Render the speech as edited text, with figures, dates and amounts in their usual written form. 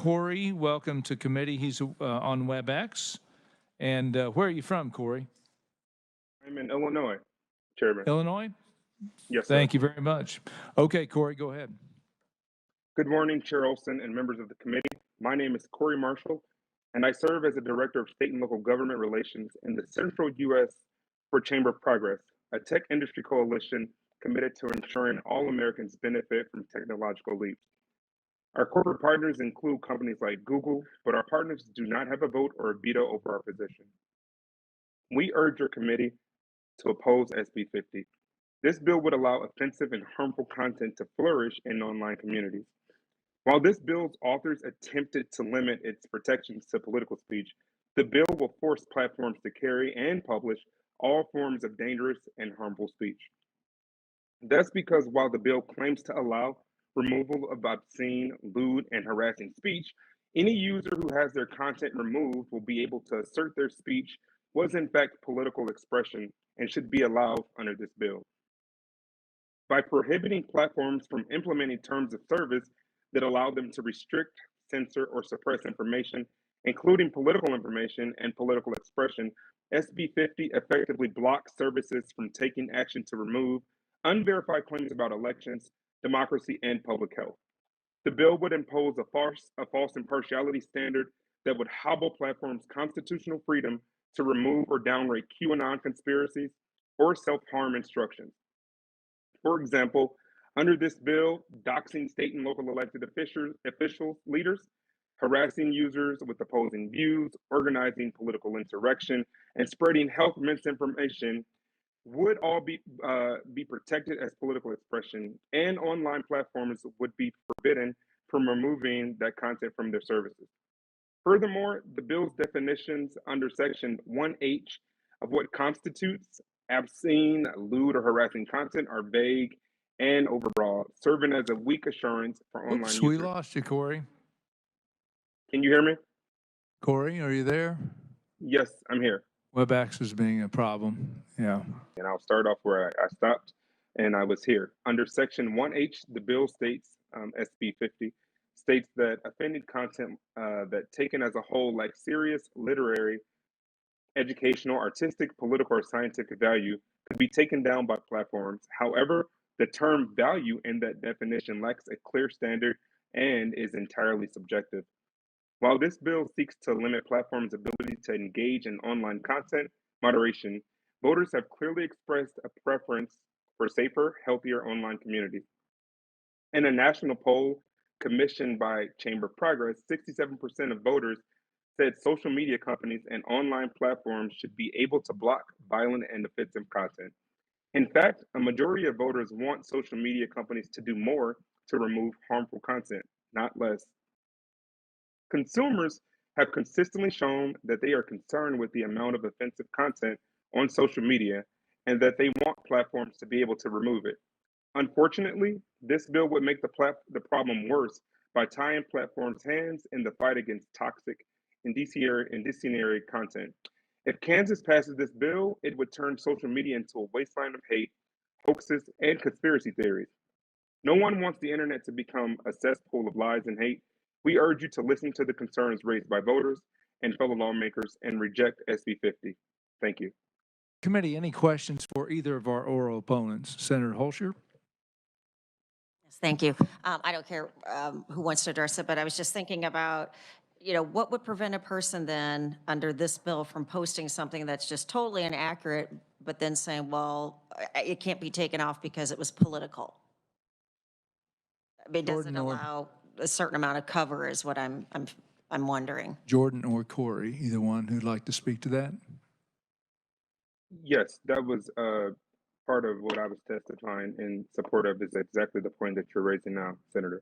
Kouri. Welcome to committee. He's on WebEx. And where are you from, Kouri? I'm in Illinois, Chairman. Illinois? Yes, sir. Thank you very much. Okay, Kouri, go ahead. Good morning, Chair Olson and members of the committee. My name is Kouri Marshall, and I serve as the Director of State and Local Government Relations in the Central U.S. for Chamber of Progress, a tech industry coalition committed to ensuring all Americans benefit from technological leaps. Our corporate partners include companies like Google, but our partners do not have a vote or a veto over our position. We urge your committee to oppose SB 50. This bill would allow offensive and harmful content to flourish in online communities. While this bill's authors attempted to limit its protections to political speech, the bill will force platforms to carry and publish all forms of dangerous and harmful speech. That's because while the bill claims to allow removal of obscene, lewd, and harassing speech, any user who has their content removed will be able to assert their speech was in fact political expression and should be allowed under this bill. By prohibiting platforms from implementing terms of service that allow them to restrict, censor, or suppress information, including political information and political expression, SB 50 effectively blocks services from taking action to remove unverified claims about elections, democracy, and public health. The bill would impose a false impartiality standard that would hobble platforms' constitutional freedom to remove or downrate QAnon conspiracies or self-harm instructions. For example, under this bill, doxing state and local elected officials, leaders, harassing users with opposing views, organizing political insurrection, and spreading health misinformation would all be protected as political expression, and online platforms would be forbidden from removing that content from their services. Furthermore, the bill's definitions under Section 1H of what constitutes obscene, lewd, or harassing content are vague and overbroad, serving as a weak assurance for online Oops, users. we lost you, Kouri. Can you hear me? Kouri, are you there? Yes, I'm here. WebEx is being a problem. Yeah. And I'll start off where I stopped, and I was here. Under Section 1H, the bill states, SB 50, states that offended content that taken as a whole like serious literary, educational, artistic, political, or scientific value could be taken down by platforms. However, the term value in that definition lacks a clear standard and is entirely subjective. While this bill seeks to limit platforms' ability to engage in online content moderation, voters have clearly expressed a preference for safer, healthier online communities. In a national poll commissioned by Chamber of Progress, 67% of voters said social media companies and online platforms should be able to block violent and offensive content. In fact, a majority of voters want social media companies to do more to remove harmful content, not less. Consumers have consistently shown that they are concerned with the amount of offensive content on social media and that they want platforms to be able to remove it. Unfortunately, this bill would make the problem worse by tying platforms' hands in the fight against toxic incendiary content. If Kansas passes this bill, it would turn social media into a wasteland of hate, hoaxes, and conspiracy theories. No one wants the internet to become a cesspool of lies and hate. We urge you to listen to the concerns raised by voters and fellow lawmakers and reject SB 50. Thank you. Committee, any questions for either of our oral opponents? Senator Holscher? Yes, thank you. I don't care who wants to address it, but I was just thinking about, what would prevent a person then under this bill from posting something that's just totally inaccurate, but then saying, well, it can't be taken off because it was political? I mean, does it allow a certain amount of cover is what I'm wondering. Jordan or Kouri, either one who'd like to speak to that? Yes, that was part of what I was testifying in support of is exactly the point that you're raising now, Senator.